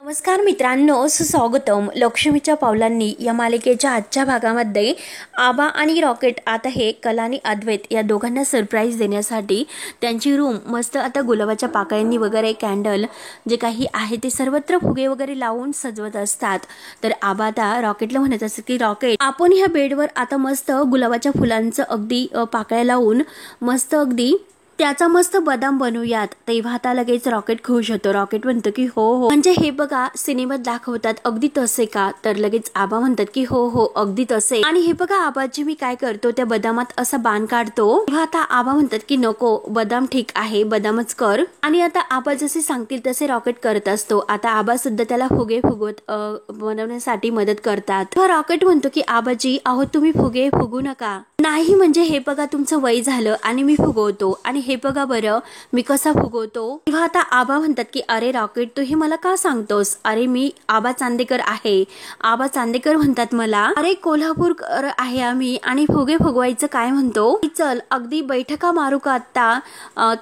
नमस्कार मित्रांनो, सुस्वागतम. लक्ष्मीच्या पावलांनी या मालिकेच्या आजच्या भागामध्ये आबा आणि रॉकेट आता हे कला आणि अद्वैत या दोघांना सरप्राईज देण्यासाठी त्यांची रूम मस्त आता गुलाबाच्या पाकळ्यांनी वगैरे कॅन्डल जे काही आहे ते सर्वत्र फुगे वगैरे लावून सजवत असतात. तर आबा आता रॉकेटला म्हणत असतात की रॉकेट, आपण ह्या बेडवर आता मस्त गुलाबाच्या फुलांचं अगदी पाकळ्या लावून मस्त अगदी त्याचा मस्त बदाम बनवूयात. तेव्हा आता लगेच रॉकेट खुश होतो. रॉकेट म्हणतो की हो हो, म्हणजे हे बघा सिनेमात दाखवतात अगदी तसे का? तर लगेच आबा म्हणतात की हो हो अगदी तसे. आणि हे बघा आबाजी मी काय करतो, त्या बदामात असा बाण काढतो. तेव्हा आता आबा म्हणतात की नको, बदाम ठीक आहे, बदामच कर. आणि आता आबा जसे सांगतील तसे रॉकेट करत असतो. आता आबा सुद्धा त्याला फुगे फुगवत बनवण्यासाठी मदत करतात. तेव्हा रॉकेट म्हणतो की आबाजी, अहो तुम्ही फुगे फुगू नका. नाही म्हणजे हे बघा तुमचं वय झालं आणि मी फुगवतो, आणि हे बघा बरं मी कसा फुगवतो. तेव्हा आता आबा म्हणतात की अरे रॉकेट, तू हे मला का सांगतोस? अरे मी आबा चांदेकर आहे. आबा चांदेकर म्हणतात मला. अरे कोल्हापूरकर आहे आम्ही, आणि फुगे फुगवायचं काय म्हणतो? चल अगदी बैठका मारू का आता?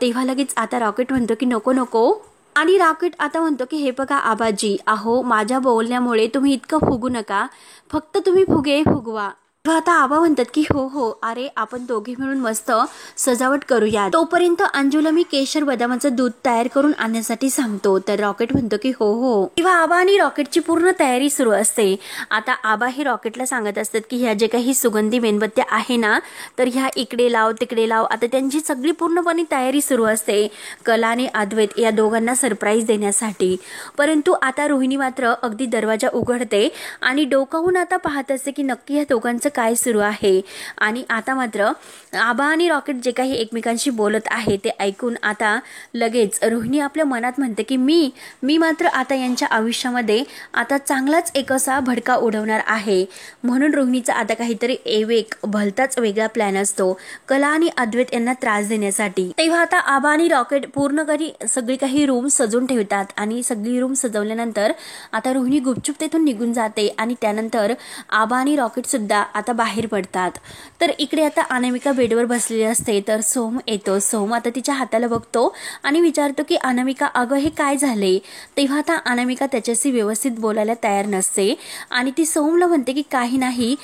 तेव्हा लगेच आता रॉकेट म्हणतो की नको नको. आणि रॉकेट आता म्हणतो की हे बघा आबाजी, अहो माझ्या बोलण्यामुळे तुम्ही इतकं फुगू नका, फक्त तुम्ही फुगे फुगवा. आता आबा म्हणतात की हो हो, अरे आपण दोघे मिळून मस्त सजावट करूया. तोपर्यंत अंजूला मी केशर बदामाचं दूध तयार करून आणण्यासाठी सांगतो. तर रॉकेट म्हणतो की हो हो. तेव्हा आबा आणि रॉकेटची पूर्ण तयारी सुरू असते. आता आबा हे रॉकेटला सांगत असतात की ह्या जे काही सुगंधी मेणबत्त्या आहे ना, तर ह्या इकडे लाव तिकडे लाव. आता त्यांची सगळी पूर्णपणे तयारी सुरू असते कला आणि अद्वैत या दोघांना सरप्राईज देण्यासाठी. परंतु आता रोहिणी मात्र अगदी दरवाजा उघडते आणि डोकावून आता पाहत असते की नक्की या दोघांचं काय सुरू आहे. आणि आता मात्र आबा आणि रॉकेट जे काही एकमेकांशी बोलत आहे ते ऐकून आता लगेच रोहिणी आपल्या मनात म्हणते की मी मात्र आता यांच्या आयुष्यामध्ये आता चांगलाच एक असा भडका उडवणार आहे. म्हणून रोहिणीचा आता काहीतरी भलताच वेगळा प्लॅन असतो कला आणि अद्वैत यांना त्रास देण्यासाठी. तेव्हा आता आबा आणि रॉकेट पूर्ण सगळी काही रूम सजवून ठेवतात. आणि सगळी रूम सजवल्यानंतर आता रोहिणी गुपचूप तेथून निघून जाते. आणि त्यानंतर आबा आणि रॉकेट सुद्धा आता बाहेर पडतात. तर इकडे आता अनामिका बेडवर बसलेली असते. तर सोम येतो. सोम आता तिच्या हाताला बघतो आणि विचारतो की अनामिका, अगं हे काय झाले? तेव्हा आता अनामिका त्याच्याशी व्यवस्थित बोलायला तयार नसते आणि ती सोमला म्हणते की काही नाही,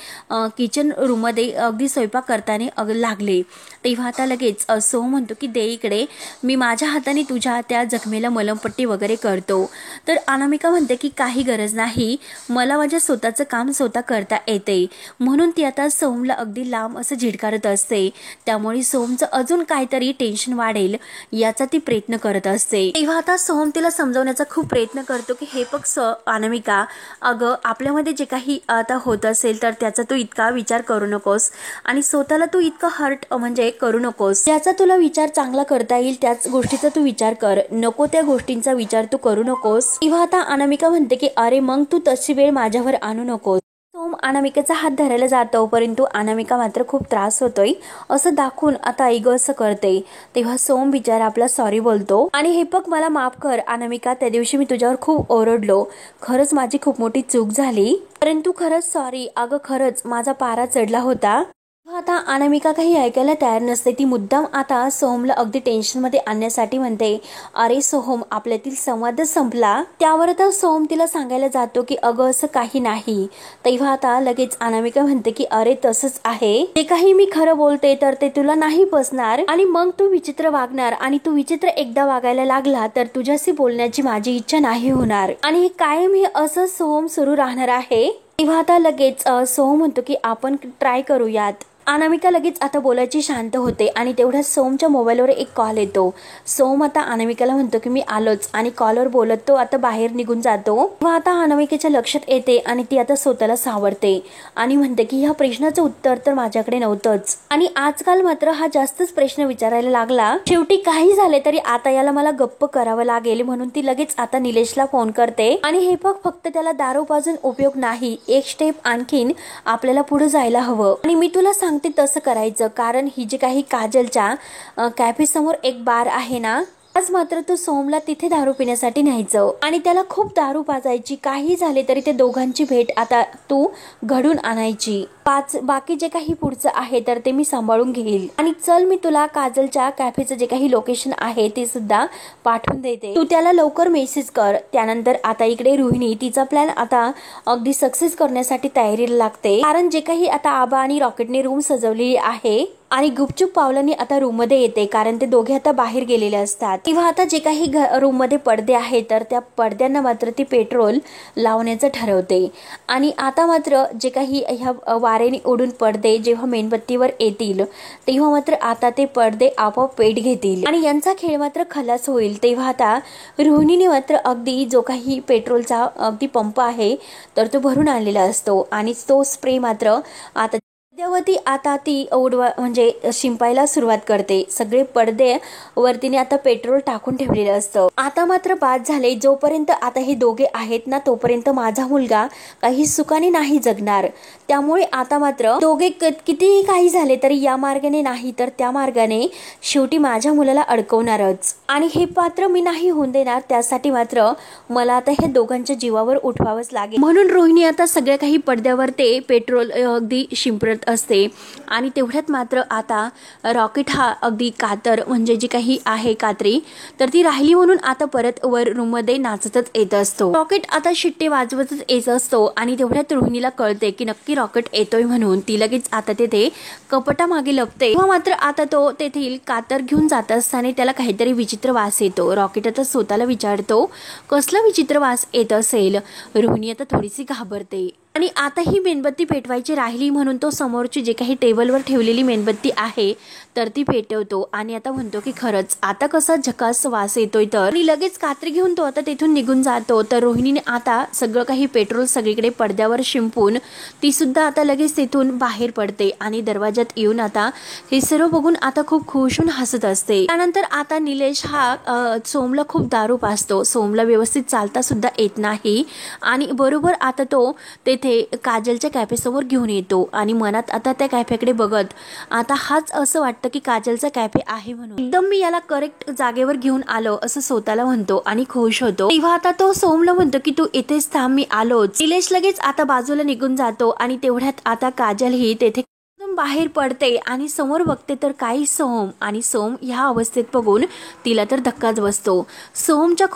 किचन रूम मध्ये अगदी स्वयंपाक करताना लागले. तेव्हा आता लगेच सोम म्हणतो की दे इकडे, मी माझ्या हाताने तुझ्या त्या जखमेला मलमपट्टी वगैरे करतो. तर अनामिका म्हणते की काही गरज नाही, मला माझ्या स्वतःचं काम स्वतः करता येते. म्हणून ती आता सोमला अगदी लांब असं झिडकारत असते. त्यामुळे सोमचं अजून काहीतरी टेन्शन वाढेल याचा ती प्रयत्न करत असते. तेव्हा आता सोम तिला समजवण्याचा खूप प्रयत्न करतो की हे बघ अनामिका, अगं आपल्यामध्ये जे काही आता होत असेल तर त्याचा तू इतका विचार करू नकोस आणि स्वतःला तू इतकं हर्ट म्हणजे करू नकोस. ज्याचा तुला विचार चांगला करता येईल त्याच गोष्टीचा तू विचार कर, नको त्या गोष्टींचा विचार तू करू नकोस. तेव्हा आता अनामिका म्हणते की अरे मग तू तशी वेळ माझ्यावर आणू नकोस. सोम अनामिकेचा हात धरायला जातो, परंतु अनामिका मात्र खूप त्रास होतोय असं दाखवून आता ऐग असं करते. तेव्हा सोम बिचारा आपला सॉरी बोलतो आणि हे बघ मला माफ कर अनामिका, त्या दिवशी मी तुझ्यावर खूप ओरडलो, खरंच माझी खूप मोठी चूक झाली, परंतु खरंच सॉरी, अगं खरंच माझा पारा चढला होता. आता अनामिका काही ऐकायला तयार नसते. ती मुद्दाम आता सोहमला अगदी टेन्शन मध्ये आणण्यासाठी म्हणते, अरे सोहम आपल्यातील संवादच संपला. त्यावर आता सोहम तिला सांगायला जातो की अगं असं काही नाही. तेव्हा आता लगेच अनामिका म्हणते की अरे तसंच आहे, ते काही मी खरं बोलते तर ते तुला नाही बसणार आणि मग तू विचित्र वागणार, आणि तू विचित्र एकदा वागायला लागला तर तुझ्याशी बोलण्याची माझी इच्छा नाही होणार, आणि कायम हे असं सोहम सुरू राहणार आहे. तेव्हा आता लगेच सोहम म्हणतो की आपण ट्राय करूयात. अनामिका लगेच आता बोलायची शांत होते आणि तेवढ्यात सोमच्या मोबाईलवर एक कॉल येतो. सोम आता अनामिकाला म्हणतो की मी आलोच, आणि कॉलवर बोलत तो आता बाहेर निघून जातो. तेव्हा आता अनामिकेच्या लक्षात येते आणि ती आता स्वतःला सावरते आणि म्हणते की ह्या प्रश्नाचं उत्तर तर माझ्याकडे नव्हतंच, आणि आजकाल मात्र हा जास्तच प्रश्न विचारायला लागला. शेवटी काही झाले तरी आता याला मला गप्प करावं लागेल. म्हणून ती लगेच आता निलेशला फोन करते आणि हे बघ फक्त त्याला दारू पाजून उपयोग नाही, एक स्टेप आणखीन आपल्याला पुढे जायला हवं, आणि मी तुला सांगते तसं करायचं, कारण ही जी काही काजलच्या कॅफे समोर एक बार आहे ना, आज मात्र तू सोमला तिथे दारू पिण्यासाठी न्यायचं आणि त्याला खूप दारू पाजायची. काही झाले तरी ते दोघांची भेट आता तू घडून आणायची. बाकी जे काही पुढचं आहे तर ते मी सांभाळून घेईल, आणि चल मी तुला काजलच्या कॅफेचं जे काही लोकेशन आहे ते सुद्धा पाठवून देते, तू त्याला लवकर मेसेज कर. त्यानंतर आता इकडे रोहिणी तिचा प्लॅन आता अगदी सक्सेस करण्यासाठी तयारीला लागते, कारण जे काही आता आबा आणि रॉकेटने रूम सजवलेली आहे आणि गुपचूप पावलांनी आता रूम मध्ये येते, कारण ते दोघे आता बाहेर गेलेले असतात. किंवा आता जे काही रूम मध्ये पडदे आहेत तर त्या पडद्यांना मात्र ती पेट्रोल लावण्याचं ठरवते, आणि आता मात्र जे काही ह्या वारेने उडून पडदे जेव्हा मेणबत्तीवर येतील तेव्हा मात्र आता ते पडदे आपोआप पेट घेतील आणि यांचा खेळ मात्र खलास होईल. तेव्हा आता रोहिणीने मात्र अगदी जो काही पेट्रोलचा अगदी पंप आहे तर तो भरून आणलेला असतो, आणि तो स्प्रे मात्र आता सध्यावरती आता ती म्हणजे शिंपायला सुरुवात करते. सगळे पडदे वरतीने आता पेट्रोल टाकून ठेवलेलं असतं. आता मात्र बाद झाले, जोपर्यंत आता हे दोघे आहेत ना तोपर्यंत माझा मुलगा काही सुखाने नाही जगणार. त्यामुळे आता मात्र दोघे कितीही काही झाले तरी या मार्गाने नाही तर त्या मार्गाने शेवटी माझ्या मुलाला अडकवणारच, आणि हे पात्र मी नाही होऊन देणार. त्यासाठी मात्र मला आता हे दोघांच्या जीवावर उठवावंच लागेल. म्हणून रोहिणी आता सगळ्या काही पडद्यावर ते पेट्रोल अगदी शिंपडत असते, आणि तेवढ्यात मात्र आता रॉकेट हा अगदी कातर म्हणजे जी काही आहे कात्री तर ती राहिली म्हणून आता परत वर रूम मध्ये नाचतच येत असतो. रॉकेट आता शिट्टे वाजवतच येत असतो, आणि तेवढ्यात रोहिणीला कळते की नक्की रॉकेट येतोय म्हणून ती लगेच आता तेथे कपटामागे लपते. तेव्हा मात्र आता तो तेथील कातर घेऊन जात असताना त्याला काहीतरी विचित्र वास येतो. रॉकेट आता स्वतःला विचारतो कसला विचित्र वास येत असेल. रोहिणी आता थोडीशी घाबरते, आणि आता ही मेणबत्ती पेटवायची राहिली म्हणून तो समोरची जे काही टेबलवर ठेवलेली मेणबत्ती आहे तर ती पेटवतो, आणि आता म्हणतो की खरंच आता कसा झकास वास येतोय. तर आणि लगेच कात्री घेऊन तो आता तेथून निघून जातो. तर रोहिणीने आता सगळं काही पेट्रोल सगळीकडे पडद्यावर शिंपून ती सुद्धा आता लगेच तेथून बाहेर पडते, आणि दरवाजात येऊन आता हे सर्व बघून आता खूप खुश होऊन हसत असते. त्यानंतर आता निलेश हा सोमला खूप दारू पाजतो. सोमला व्यवस्थित चालता सुद्धा येत नाही, आणि बरोबर आता तो तेथे काजलच्या कॅफेसमोर घेऊन येतो, आणि मनात आता त्या कॅफेकडे बघत आता हाच असं वाटतं की काजलचा कॅफे आहे म्हणून एकदम मी याला करेक्ट जागेवर घेऊन आलो असं स्वतःला म्हणतो आणि खुश होतो. तेव्हा आता तो सोमला म्हणतो की तू इथेच थांब, मी आलोच. निलेश लगेच आता बाजूला निघून जातो, आणि तेवढ्यात आता काजल ही तेथे बाहेर पडते आणि समोर बघते तर काही सोम, आणि सोम ह्या अवस्थेत बघून तिला तर धक्काच बसतो. सोमच्या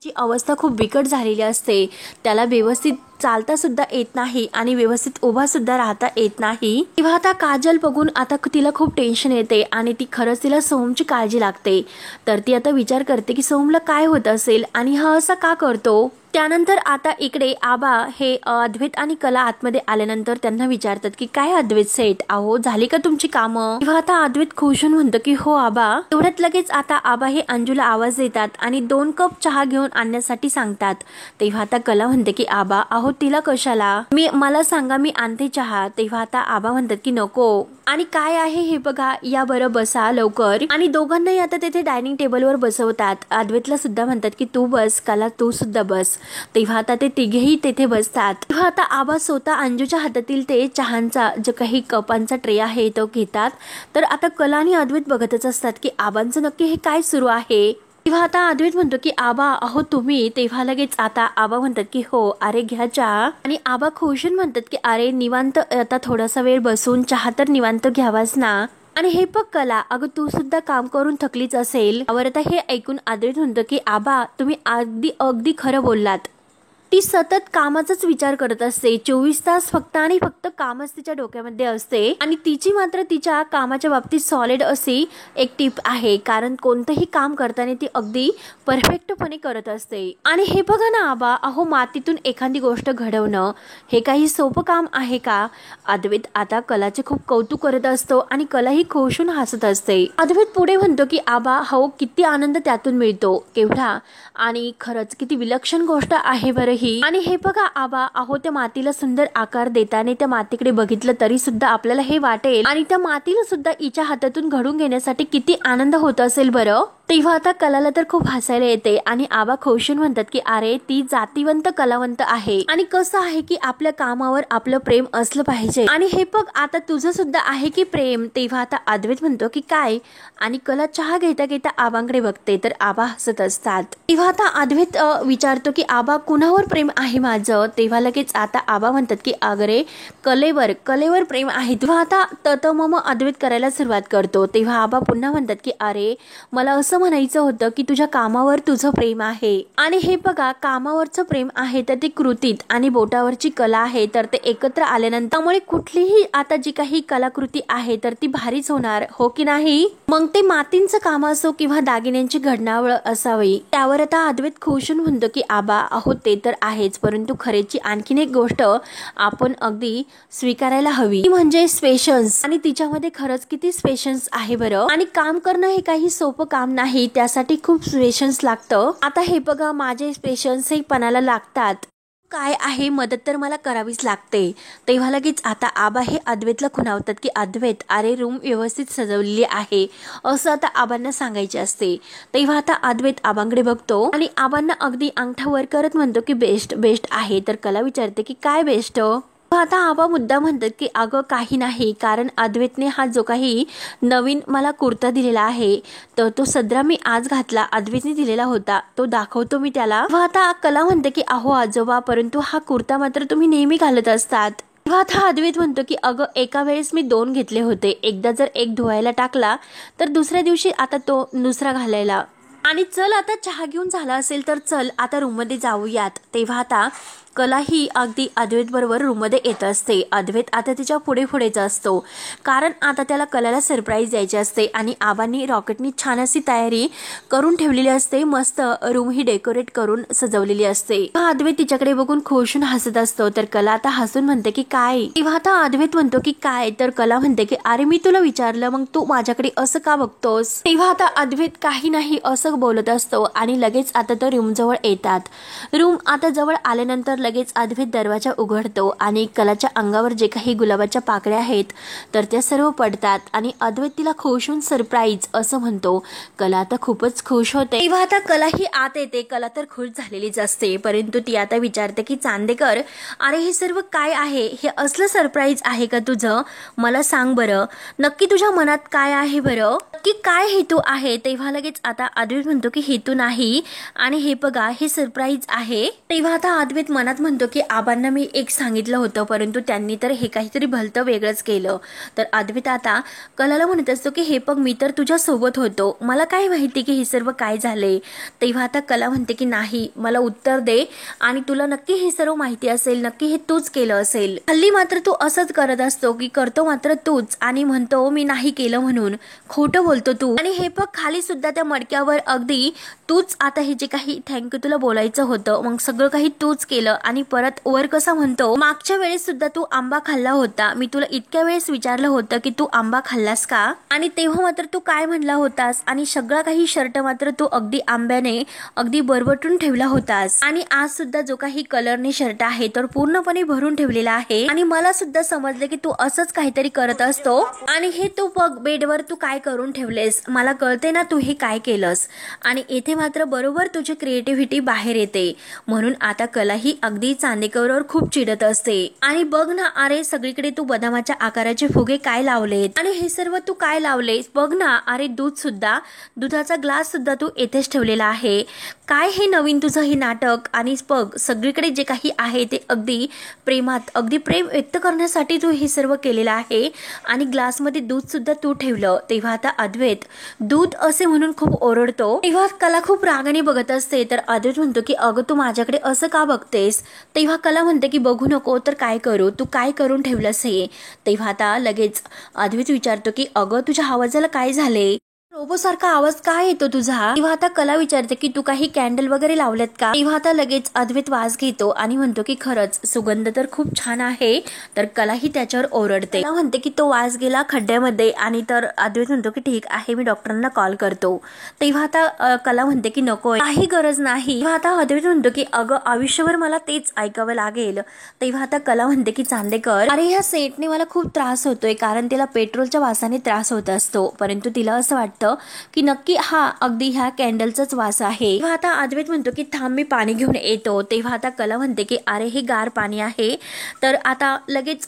ची अवस्था खूप बिकट झालेली असते. त्याला व्यवस्थित चालता सुद्धा येत नाही आणि व्यवस्थित उभा सुद्धा राहता येत नाही. तेव्हा आता काजल बघून आता तिला खूप टेन्शन येते, आणि ती खरंच तिला सोमची काळजी लागते. तर ती आता विचार करते की सोमला काय होत असेल आणि हा असा का करतो. त्यानंतर आता इकडे आबा हे अद्वैत आणि कला आतमध्ये आल्यानंतर त्यांना विचारतात की काय अद्वैत सेठ, अहो झाली का तुमची कामं. तेव्हा आता अद्वैत खुश होऊन म्हणतो की हो आबा. तेवढ्यात लगेच आता आबा हे अंजूला आवाज देतात आणि 2 कप चहा घेऊन आणण्यासाठी सांगतात. तेव्हा आता कला म्हणते की आबा अहो तिला कशाला, मला सांगा मी आणते चहा. तेव्हा आता आबा म्हणतात की नको, आणि काय आहे हे बघा, या बरं बसा लवकर. आणि दोघांनाही आता तेथे डायनिंग टेबलवर बसवतात. अद्वैतला सुद्धा म्हणतात की तू बस, कला तू सुद्धा बस. तेव्हा आता ते तिघेही तेथे बसतात. तेव्हा आता आबा स्वतः अंजूच्या हातातील ते चहांचा जो काही कपांचा ट्रे आहे तो घेतात. तर आता कला आणि अद्वैत बघतच असतात की आबांचं नक्की हे काय सुरू आहे. तेव्हा आता अद्वैत म्हणतो की आबा अहो तुम्ही. तेव्हा लगेच आता आबा म्हणतात की हो अरे घ्या चहा. आणि आबा खुशून म्हणतात की अरे निवांत आता थोडासा वेळ बसून चहा तर निवांत घ्यावाच ना. आणि हे बघ कला, अगं तू सुद्धा काम करून थकलीच असेल. आता हे ऐकून अद्वैत म्हणतो की आबा तुम्ही अगदी खरं बोललात. ती सतत कामाचाच विचार करत असते. 24 तास फक्त आणि फक्त कामच तिच्या डोक्यामध्ये असते. आणि तिची मात्र तिच्या कामाच्या बाबतीत सॉलिड अशी एक टिप आहे, कारण कोणतंही काम करताना ती अगदी परफेक्टपणे करत असते. आणि हे बघा ना आबा, अहो मातीतून एखादी गोष्ट घडवणं हे काही सोपं काम आहे का. अद्वैत आता कलाचे खूप कौतुक करत असतो आणि कला ही खुशून हसत असते. अद्वैत पुढे म्हणतो की आबा हो किती आनंद त्यातून मिळतो, केवढा आणि खरंच किती विलक्षण गोष्ट आहे बरं. आणि हे बघा आबा, अहो त्या मातीला सुंदर आकार देताना त्या मातीकडे बघितलं तरी सुद्धा आपल्याला हे वाटेल, आणि त्या मातीला सुद्धा हिच्या हातातून घडून घेण्यासाठी किती आनंद होत असेल बरं. तेव्हा आता कलाला तर खूप हसायला येते, आणि आबा खुशून म्हणतात की अरे ती जातीवंत कलावंत आहे, आणि कसं आहे की आपल्या कामावर आपलं प्रेम असलं पाहिजे. आणि हे बघ आता तुझं सुद्धा आहे की प्रेम. तेव्हा आता अद्वैत म्हणतो की काय, आणि कला चहा घेता घेता आबांकडे बघते तर आबा हसत असतात. तेव्हा आता अद्वैत विचारतो की आबा कुणावर प्रेम आहे माझं. तेव्हा लगेच आता आबा म्हणतात की अगरे कलेवर कलेवर प्रेम आहे. तेव्हा आता ततमम अद्वैत करायला सुरुवात करतो. तेव्हा आबा पुन्हा म्हणतात की अरे मला असं म्हणायचं होतं की तुझ्या कामावर तुझं प्रेम आहे. आणि हे बघा कामावरचं प्रेम आहे तर ते कृतीत आणि बोटावरची कला आहे तर ते एकत्र आल्यानंतर त्यामुळे कुठलीही आता जी काही कलाकृती आहे तर ती भारीच होणार, हो की नाही. मग ते मातींचं काम असो किंवा दागिन्यांची घडणावळ असावी. त्यावर आता अद्वैत खुश म्हणतो की आबा अहो ते तर आहेच, परंतु खरेची आणखीन एक गोष्ट आपण अगदी स्वीकारायला हवी, ती म्हणजे पेशन्स. आणि तिच्यामध्ये खरंच किती पेशन्स आहे बरं. आणि काम करणं हे काही सोपं काम नाही, त्यासाठी खूप पेशन्स लागतं. आता हे बघा माझे पेशन्स हे पणाला लागतात. काय आहे मदत तर मला करावीच लागते. तेव्हा लगेच आता आबा हे अद्वैतला खुणावतात की अद्वैत अरे रूम व्यवस्थित सजवलेली आहे असं आता आबांना सांगायचे असते. तेव्हा आता अद्वैत आबांकडे बघतो आणि आबांना अगदी अंगठा वर करत म्हणतो की बेस्ट बेस्ट आहे. तर कला विचारते की काय बेस्ट. आता आबा मुद्दा म्हणतात की अगं काही नाही, कारण अद्वैतने हा जो काही नवीन मला कुर्ता दिलेला आहे तर तो सदरा मी आज घातला, अद्वैतने दिलेला होता, तो दाखवतो मी त्याला. आता कला म्हणते की अहो आजोबा परंतु हा कुर्ता मात्र तुम्ही नेहमी घालत असतात. तेव्हा आता अद्वैत म्हणतो की अगं एका वेळेस मी 2 घेतले होते, एकदा जर एक धुवायला टाकला तर दुसऱ्या दिवशी आता तो दुसरा घालायला. आणि चल आता चहा घेऊन झाला असेल तर चल आता रूम मध्ये जाऊयात. तेव्हा आता कला ही अगदी अद्वैत बरोबर रूम मध्ये येत असते. अद्वैत आता तिच्या पुढे पुढेच असतो, कारण आता त्याला कलाला सरप्राईज द्यायचे असते आणि आबांनी रॉकेटनी छान अशी तयारी करून ठेवलेली असते. मस्त रूम ही डेकोरेट करून सजवलेली असते. अद्वैत तिच्याकडे बघून खुशून हसत असतो. तर कला आता हसून म्हणते की काय. तेव्हा आता अद्वैत म्हणतो की काय. तर कला म्हणते की अरे मी तुला विचारलं मग तू माझ्याकडे असं का बघतोस. तेव्हा आता अद्वैत काही नाही असं बोलत असतो आणि लगेच आता तो रूम जवळ येतात. रूम आता जवळ आल्यानंतर लगेच अद्वैत दरवाजा उघडतो आणि कलाच्या अंगावर जे काही गुलाबाच्या पाकळ्या आहेत तर त्या सर्व पडतात आणि अद्वैत तिला खुश होऊन सरप्राईज असं म्हणतो. कला आता खूपच खुश होते. तेव्हा आता कला ही आत येते. कला तर खुश झालेलीच असते, परंतु ती आता विचारते की चांदेकर अरे हे सर्व काय आहे, हे असलं सरप्राईज आहे का तुझं, मला सांग बरं, नक्की तुझ्या मनात काय आहे बरं, नक्की काय हेतू आहे. तेव्हा लगेच आता अद्वैत म्हणतो की हेतू नाही आणि हे बघा हे सरप्राईज आहे. तेव्हा आता अद्वैत मनात म्हणतो की आबांना मी एक सांगितलं होतं परंतु त्यांनी तर हे काहीतरी भलतं वेगळंच केलं. तर अद्वैत आता कलाला म्हणत असतो की हे बघ मी तर तुझ्या सोबत होतो, मला काय माहिती की हे सर्व काय झाले. तेव्हा आता कला म्हणते की नाही मला उत्तर दे आणि तुला नक्की हे सर्व माहिती असेल, नक्की हे तूच केलं असेल. हल्ली मात्र तू असंच करत असतो की करतो मात्र तूच आणि म्हणतो मी नाही केलं म्हणून, खोटं बोलतो तू. आणि हे बघ खाली सुद्धा त्या मडक्यावर अगदी तूच आता हे जे काही थँक्यू तुला बोलायचं होतं मग सगळं काही तूच केलं. आणि परत वर कसा म्हणतो मागच्या वेळेस सुद्धा तू आंबा खाल्ला होता, मी तुला इतक्या वेळेस विचारलं होतं की तू आंबा खाल्लास का आणि तेव्हा मात्र तू काय म्हणला होतास आणि सगळा काही शर्ट मात्र तू अगदी आंब्याने अगदी बरबटून ठेवला होतास. आणि आज सुद्धा जो काही कलरने शर्ट आहे तर पूर्णपणे भरून ठेवलेला आहे आणि मला सुद्धा समजले की तू असंच काहीतरी करत असतो. आणि हे तू बघ बेडवर तू काय करून ठेवलेस, मला कळते ना तू हे काय केलंस. आणि येथे मात्र बरोबर तुझी क्रिएटिव्हिटी बाहेर येते. म्हणून आता कला ही अगदी चांदेकरवर खूप चिडत असते. आणि बघ ना अरे सगळीकडे तू बदामाच्या आकाराचे फुगे काय लावलेत आणि हे सर्व तू काय लावलेस, बघ ना अरे दूध सुद्धा, दुधाचा ग्लास सुद्धा तू येथेच ठेवलेला आहे, काय हे नवीन तुझं हे नाटक. आणि बघ सगळीकडे जे काही आहे ते अगदी प्रेमात अगदी प्रेम व्यक्त करण्यासाठी तू हे सर्व केलेलं आहे आणि ग्लासमध्ये दूध सुद्धा तू ठेवलं. तेव्हा आता अद्वैत दूध असे म्हणून खूप ओरडतो. तेव्हा कला खूप रागाने बघत असते. तर अद्वैत म्हणतो की अगं तू माझ्याकडे असं का बघतेस. तेव्हा कला म्हणते की बघू नको तर काय करू, तू काय करून ठेवलंस हे. तेव्हा आता लगेच अद्वैत विचारतो की अगं तुझ्या आवाजाला काय झाले, रोबोसारखा आवाज काय येतो तुझा. तेव्हा आता कला विचारते की तू काही कॅन्डल वगैरे लावलेत का. तेव्हा आता लगेच अद्वैत वास घेतो आणि म्हणतो की खरंच सुगंध तर खूप छान आहे. तर कला ही त्याच्यावर ओरडते, म्हणते की तो वास गेला खड्ड्यामध्ये. आणि तर अद्वैत म्हणतो की ठीक आहे मी डॉक्टरांना कॉल करतो. तेव्हा आता कला म्हणते की नको काही गरज नाही. तेव्हा आता अद्वैत म्हणतो की अगं आयुष्यभर मला तेच ऐकावं लागेल. तेव्हा आता कला म्हणते की चांदेकर अरे ह्या सेटने मला खूप त्रास होतोय, कारण तिला पेट्रोलच्या वासाने त्रास होत असतो, परंतु तिला असं वाटतं वाटतं की नक्की हा अगदी ह्या कॅन्डलचाच वास आहे। तेव्हा आता अद्वैत म्हणतो की थांब मी पाणी घेऊन येतो। तेव्हा आता कला म्हणते की अरे हे गार पाणी आहे। तर आता लगेच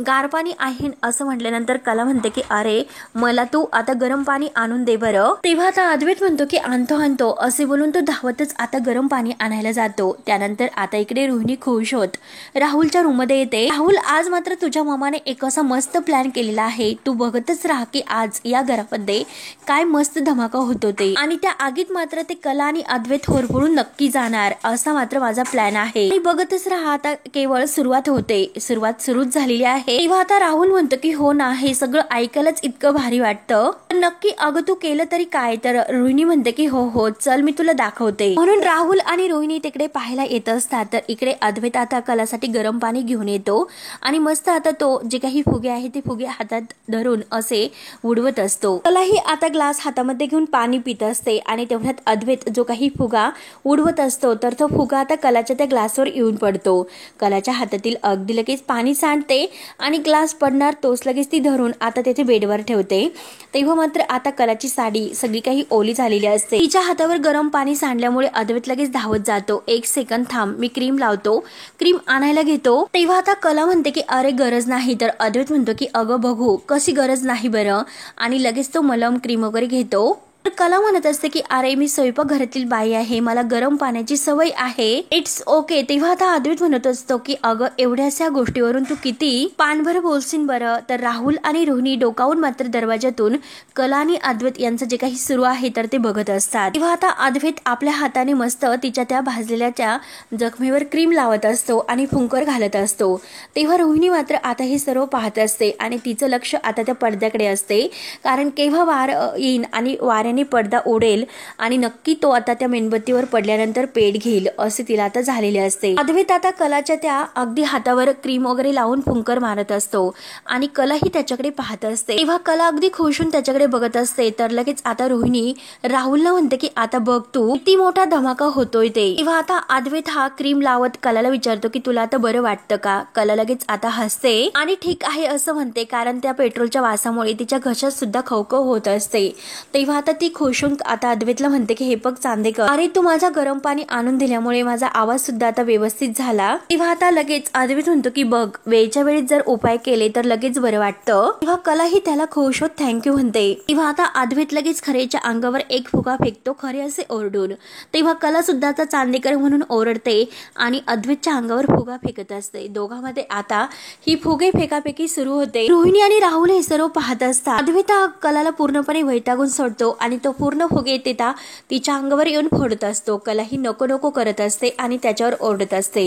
गार पाणी आहे असं म्हटल्यानंतर कला म्हणते की अरे मला तू आता गरम पाणी आणून दे बरं। तेव्हा आता अद्वैत म्हणतो की आणतो असे बोलून तो धावतच आता गरम पाणी आणायला जातो। त्यानंतर आता इकडे रोहिणी खुश होत राहुलच्या रूम मध्ये येते। राहुल आज मात्र तुझ्या मामाने एक असा मस्त प्लॅन केलेला आहे, तू बघतच राहा की आज या घरामध्ये काय मस्त धमाका होतो ते, आणि त्या आगीत मात्र ते कला आणि अद्वैत होरपळून नक्की जाणार असा मात्र माझा प्लॅन आहे। आणि बघतच राहा आता केवळ सुरुवात होते, सुरुवात सुरूच झालेली आहे। तेव्हा आता राहुल म्हणतो की हो ना, हे सगळं ऐकायलाच इतकं भारी वाटतं, नक्की अगं तू केलं तरी काय। तर रोहिणी म्हणते की हो चल मी तुला दाखवते। म्हणून राहुल आणि रोहिणी तिकडे पाहायला येत असतात। तर इकडे अद्वैत आता कलासाठी गरम पाणी घेऊन येतो आणि मस्त आता तो जे काही फुगे आहे ते फुगे हातात धरून असे उडवत असतो। कलाही आता ग्लास हातामध्ये घेऊन पाणी पित असते आणि तेवढ्यात अद्वैत जो काही फुगा उडवत असतो तर तो फुगा आता कलाच्या त्या ग्लासवर येऊन पडतो। कलाच्या हातातील अगदी लगेच पाणी सांडते आणि ग्लास पडणार तोच लगेच ती धरून आता त्याचे बेडवर ठेवते। तेव्हा मात्र आता कलाची साडी सगळी काही ओली झालेली असते। तिच्या हातावर गरम पाणी सांडल्यामुळे अद्वैत लगेच धावत जातो। एक सेकंद थांब मी क्रीम लावतो, क्रीम आणायला घेतो। तेव्हा आता कला म्हणते की अरे गरज नाही। तर अद्वैत म्हणतो की अगं बघू कशी गरज नाही बरं, आणि लगेच तो मलम क्रीम वगैरे घेतो। तर कला म्हणत असते की अरे मी स्वयंपाक घरातील बाई आहे, मला गरम पाण्याची सवय आहे, इट्स ओके। तेव्हा आता अद्वैत म्हणत असतो की अगं एवढ्याशा गोष्टीवरून तू किती पानभर बोलशील बरं। तर राहुल आणि रोहिणी डोकावून मात्र दरवाजातून कला आणि अद्वैत यांचं जे काही सुरू आहे तर ते बघत असतात। तेव्हा आता अद्वैत आपल्या हाताने मस्त तिच्या त्या भाजलेल्या त्या जखमेवर क्रीम लावत असतो आणि फुंकर घालत असतो। तेव्हा रोहिणी मात्र आता हे सर्व पाहत असते आणि तिचं लक्ष आता त्या पडद्याकडे असते, कारण केव्हा वार येईन आणि वाऱ्याने पडदा उडेल आणि नक्की तो आता त्या मेणबत्तीवर पडल्यानंतर पेट घेईल असे तिला आता झालेले असते। अद्वैत आता कलाच्या त्या अगदी हातावर क्रीम वगैरे लावून फुंकर मारत असतो आणि कलाही त्याच्याकडे पाहत असते। तेव्हा कला अगदी खुश होऊन त्याच्याकडे बघत असते। तर लगेच आता रोहिणी राहुलला म्हणते की आता बघ तू किती मोठा धमाका होतोय ते। तेव्हा आता अद्वैत हा क्रीम लावत कलाला विचारतो की तुला आता बरं वाटतं का। कला लगेच आता हसते आणि ठीक आहे असं म्हणते, कारण त्या पेट्रोलच्या वासामुळे तिच्या घशात सुद्धा खवखव होत असते। तेव्हा आता ती खुश होऊन आता अद्वैतला म्हणते की हे बघ चांदेकर, अरे तू माझा गरम पाणी आणून दिल्यामुळे माझा आवाज सुद्धा आता व्यवस्थित झाला। तेव्हा आता लगेच अद्वैत म्हणतो की बघ वेळच्या वेळी जर उपाय केले तर लगेच बरं वाटतं। तेव्हा कलाही त्याला खुश होत थँक्यू म्हणते। तेव्हा आता अद्वैत लगेच खरेच्या अंगावर एक फुगा फेकतो, खरे असे ओरडून। तेव्हा कला सुद्धा आता चांदेकर म्हणून ओरडते आणि अद्वैतच्या अंगावर फुगा फेकत असते। दोघांमध्ये आता ही फुगे फेकाफेकी सुरू होते। रोहिणी आणि राहुल हे सर्व पाहत असतात। अद्वैत कलाला पूर्णपणे वैतागून सोडतो आणि तो पूर्ण फुगे तिच्या अंगावर येऊन फोडत असतो। कला ही नको नको करत असते आणि त्याच्यावर ओरडत असते।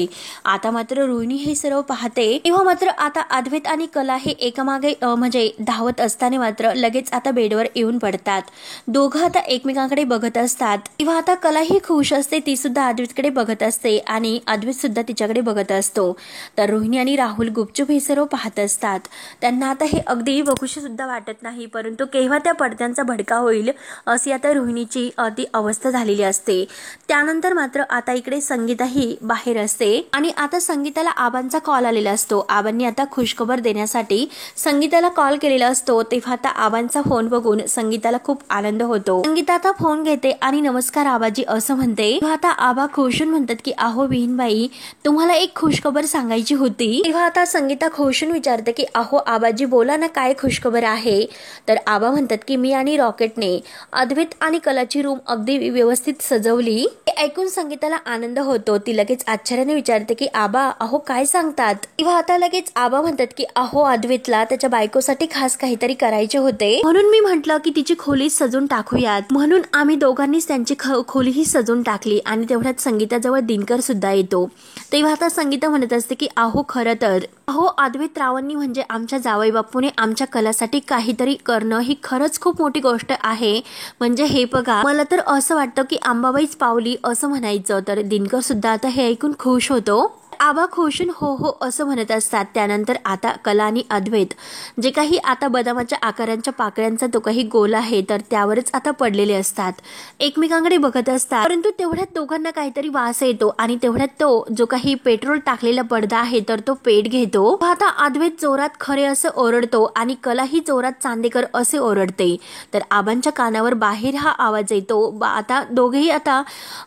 आता मात्र रोहिणी हे सर्व पाहते। तेव्हा मात्र आता अद्वैत आणि कला हे एकामागे म्हणजे धावत असताना मात्र लगेच आता बेडवर येऊन पडतात। दोघं आता एकमेकांकडे बघत असतात। तेव्हा आता कला ही खुश असते, ती सुद्धा अद्वैतकडे बघत असते आणि अद्वैत सुद्धा तिच्याकडे बघत असतो। तर रोहिणी आणि राहुल गुपचूप हे सर्व पाहत असतात। त्यांना आता हे अगदी बघूशी सुद्धा वाटत नाही, परंतु केव्हा त्या पडद्यांचा भडका होईल अशी आता रोहिणीची ती अवस्था झालेली असते। त्यानंतर मात्र आता इकडे संगीताही बाहेर असते आणि आता संगीताला आबांचा कॉल आलेला असतो। आबांनी आता खुशखबर देण्यासाठी संगीताला कॉल केलेला असतो। तेव्हा आता आबांचा फोन बघून संगीताला खूप आनंद होतो। संगीता आता फोन घेते आणि नमस्कार आबाजी असं म्हणते। तेव्हा आता आबा खुशून म्हणतात की अहो विहीनबाई तुम्हाला एक खुशखबर सांगायची होती। तेव्हा आता संगीता खुशून विचारते की अहो आबाजी बोला ना, काय खुशखबर आहे। तर आबा म्हणतात की मी आणि रॉकेटने अद्वैत आणि कलाची रूम अगदी व्यवस्थित सजवली। हे ऐकून संगीताला आनंद होतो। ती लगेच आश्चर्याने विचारते की आबा अहो काय सांगतात। तेव्हा आता लगेच आबा म्हणतात की अहो अद्वैतला त्याच्या बायकोसाठी खास काहीतरी करायचे होते, म्हणून मी म्हंटल की तिची खोली सजून टाकूयात, म्हणून आम्ही दोघांनीच त्यांची खोलीही सजून टाकली। आणि तेवढ्यात संगीताजवळ दिनकर सुद्धा येतो। तेव्हा आता संगीता म्हणत असते की अहो खरं तर अहो अद्वैत रावांनी म्हणजे आमच्या जावई बापूने आमच्या कलासाठी काहीतरी करणं ही खरंच खूप मोठी गोष्ट आहे। म्हणजे हे बघा मला तर असं वाटतं की अंबाबाईच पावली असं म्हणायचं। तर दिनकर सुद्धा आता हे ऐकून खुश होतो। आबा खुशून हो हो असं म्हणत असतात. त्यानंतर आता कला आणि अद्वैत जे काही आता बदामाच्या आकारांच्या पाकळ्यांचा तो काही गोल आहे तर त्यावरच आता पडलेले असतात, एकमेकांकडे बघत असतात. परंतु तेवढ्यात दोघांना काहीतरी वास येतो आणि तेवढ्यात तो जो काही पेट्रोल टाकलेला पडदा आहे तर तो पेट घेतो. आता अद्वैत जोरात खरे असं ओरडतो आणि कलाही जोरात चांदेकर असे ओरडते. तर आबांच्या कानावर बाहेर हा आवाज येतो. आता दोघेही आता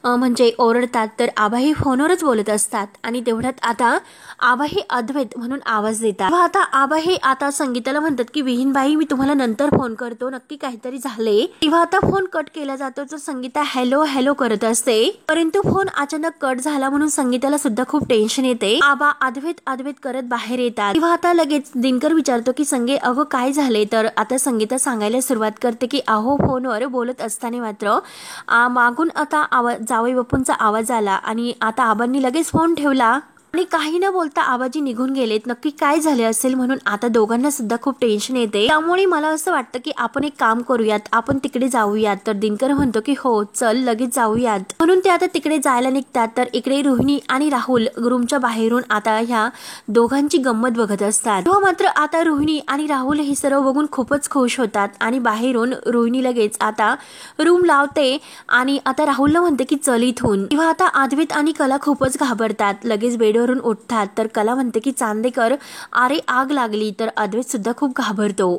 म्हणजे ओरडतात. तर आबाही फोनवरच बोलत असतात आणि तेवढ्यात आता आबाही अद्वैत म्हणून आवाज देतात. आता आबाही आता संगीताला म्हणतात की विहीनबाई मी तुम्हाला नंतर फोन करतो, नक्की काहीतरी झाले. तेव्हा आता फोन कट केला जातो तर संगीता हॅलो हॅलो करत असते. परंतु फोन अचानक कट झाला म्हणून संगीताला सुद्धा खूप टेन्शन येते. आबा अद्वैत अद्वैत करत बाहेर येतात. तेव्हा आता लगेच दिनकर विचारतो की संगे अगं काय झाले. तर आता संगीता सांगायला सुरुवात करते की अहो फोनवर बोलत असताना मात्र मागून आता जावई बापूंचा आवाज आला आणि आता आबांनी लगेच फोन ठेवला आणि काही न बोलता आबाजी निघून गेलेत. नक्की काय झाले असेल म्हणून आता दोघांना सुद्धा खूप टेन्शन येते. त्यामुळे मला असं वाटतं की आपण एक काम करूयात, आपण तिकडे जाऊयात. तर दिनकर म्हणतो की हो चल लगेच जाऊयात. म्हणून ते आता तिकडे जायला निघतात. तर इकडे रोहिणी आणि राहुल रूमच्या बाहेरून आता ह्या दोघांची गंमत बघत असतात. तेव्हा मात्र आता रोहिणी आणि राहुल हे सर्व बघून खूपच खुश होतात आणि बाहेरून रोहिणी लगेच आता रूम लावते आणि आता राहुलला म्हणते की चल इथून. तेव्हा आता अद्वैत आणि कला खूपच घाबरतात. लगेच बेडवरून उठतात. तर कला म्हणते की चांदेकर अरे आग लागली. तर अद्वैत सुद्धा खूप घाबरतो.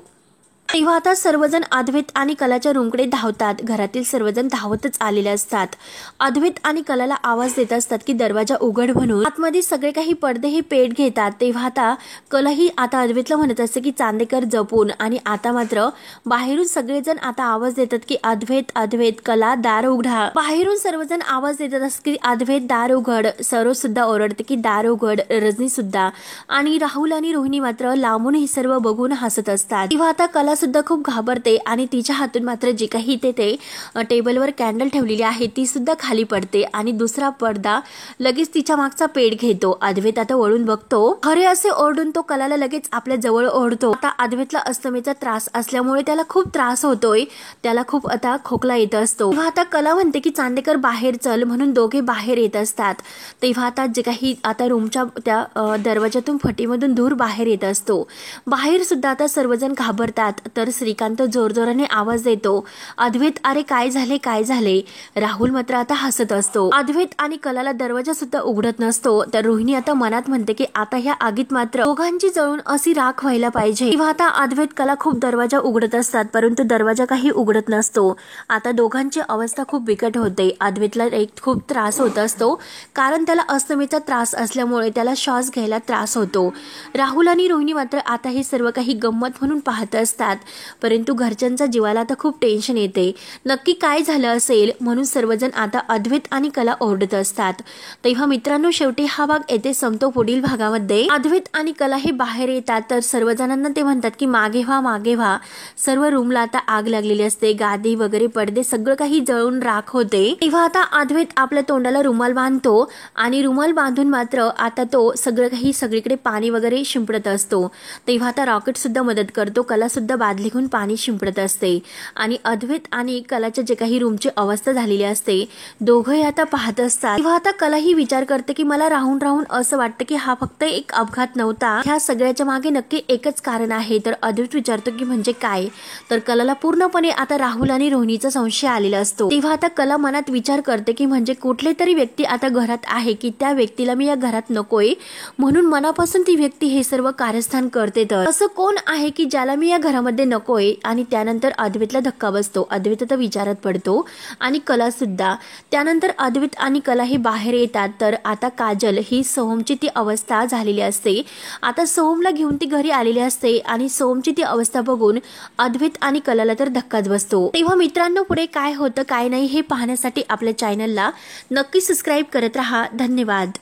तेव्हा आता सर्वजण अद्वैत आणि कलाच्या रूमकडे धावतात. घरातील सर्वजण धावतच आलेले असतात. अद्वैत आणि कलाला आवाज देत असतात की दरवाजा उघड म्हणून. आतमध्ये सगळे काही पडदे हे पेट घेतात. तेव्हा आता कलाही आता अद्वैतला म्हणत असते की चांदेकर जपून. आणि आता मात्र बाहेरून सगळेजण आता आवाज देतात की अद्वैत अद्वैत कला दार उघडा. बाहेरून सर्वजण आवाज देतात असतात की अद्वैत दार उघड. सरोज सुद्धा ओरडते की दार उघड, रजनी सुद्धा. आणि राहुल आणि रोहिणी मात्र लांबून हे सर्व बघून हसत असतात. तेव्हा आता कला सुद्धा खूप घाबरते आणि तिच्या हातून मात्र जी काही ते टेबलवर कॅन्डल ठेवलेली आहे ती सुद्धा खाली पडते आणि दुसरा पडदा लगेच तिच्या मागचा पेट घेतो. अद्वैत आता वळून बघतो. खरे असे ओरडून तो कलाला लगेच आपल्या जवळ ओढतो. आता अद्वैतला अस्थमेचा त्रास असल्यामुळे त्याला खूप त्रास होतोय. त्याला खूप आता खोकला येत असतो. तेव्हा आता कला म्हणते की चांदेकर बाहेर चल म्हणून दोघे बाहेर येत असतात. तेव्हा आता जे काही आता रूमच्या त्या दरवाजातून फटीमधून धूर बाहेर येत असतो. बाहेर सुद्धा आता सर्वजण घाबरतात. तर श्रीकांत जोरजोराने आवाज देतो अद्वैत अरे काय झाले काय झाले. राहुल मात्र आता हसत असतो. अद्वैत आणि कलाला दरवाजा सुद्धा उघडत नसतो. तर रोहिणी आता मनात म्हणते की आता ह्या आगीत मात्र दोघांची जळून अशी राख व्हायला पाहिजे. तेव्हा आता अद्वैत कला खूप दरवाजा उघडत असतात परंतु दरवाजा काही उघडत नसतो. आता दोघांची अवस्था खूप बिकट होते. अद्वैतला एक खूप त्रास होत असतो कारण त्याला अस्थमेचा त्रास असल्यामुळे त्याला श्वास घ्यायला त्रास होतो. राहुल आणि रोहिणी मात्र आता हे सर्व काही गंमत म्हणून पाहत असतात. परंतु घरच्यांच्या जीवाला आता खूप टेन्शन येते. नक्की काय झालं असेल म्हणून सर्वजण आता अद्वैत आणि कला ओरडत असतात. तेव्हा मित्रांनो शेवटी हा भाग येथे संपतो. पुढील भागामध्ये अद्वैत आणि कला हे बाहेर येतात. तर सर्वजणांना ते म्हणतात की मागे व्हा मागे व्हा. सर्व रूमला आता आग लागलेली असते. गादी वगैरे पडदे सगळं काही जळून राख होते. तेव्हा आता अद्वैत आपल्या तोंडाला रुमाल बांधतो आणि रुमाल बांधून मात्र आता तो सगळं काही सगळीकडे पाणी वगैरे शिंपडत असतो. तेव्हा आता रॉकेट सुद्धा मदत करतो. कला सुद्धा बादली घेऊन पाणी शिंपडत असते आणि अद्वैत आणि कलाच्या जे काही रूमची अवस्था झालेली असते दोघंही आता पाहत असतात. तेव्हा आता कला ही विचार करते की मला राहून राहून असं वाटतं की हा फक्त एक अपघात नव्हता, ह्या सगळ्याच्या मागे नक्की एकच कारण आहे. तर अद्वैत विचारतो की म्हणजे काय. तर कलाला पूर्णपणे आता राहुल आणि रोहिणीचा संशय आलेला असतो. तेव्हा आता कला मनात विचार करते की म्हणजे कुठली तरी व्यक्ती आता घरात आहे की त्या व्यक्तीला मी या घरात नकोय म्हणून मनापासून ती व्यक्ती हे सर्व कारस्थान करते. तर असं कोण आहे की ज्याला मी या घरामध्ये नकोय. आणि त्यानंतर अद्वैतला धक्का बसतो. अद्वैत आता विचारात पडतो आणि कला सुद्धा. त्यानंतर अद्वैत आणि कला ही बाहेर येतात. तर आता काजल ही सोहमची ती अवस्था झालेली असते. आता सोहमला घेऊन ती घरी आलेली असते आणि सोहमची ती अवस्था बघून अद्वैत आणि कलाला तर धक्काच बसतो. तेव्हा मित्रांनो पुढे काय होतं काय नाही हे पाहण्यासाठी आपल्या चॅनलला नक्की सबस्क्राईब करत राहा. धन्यवाद.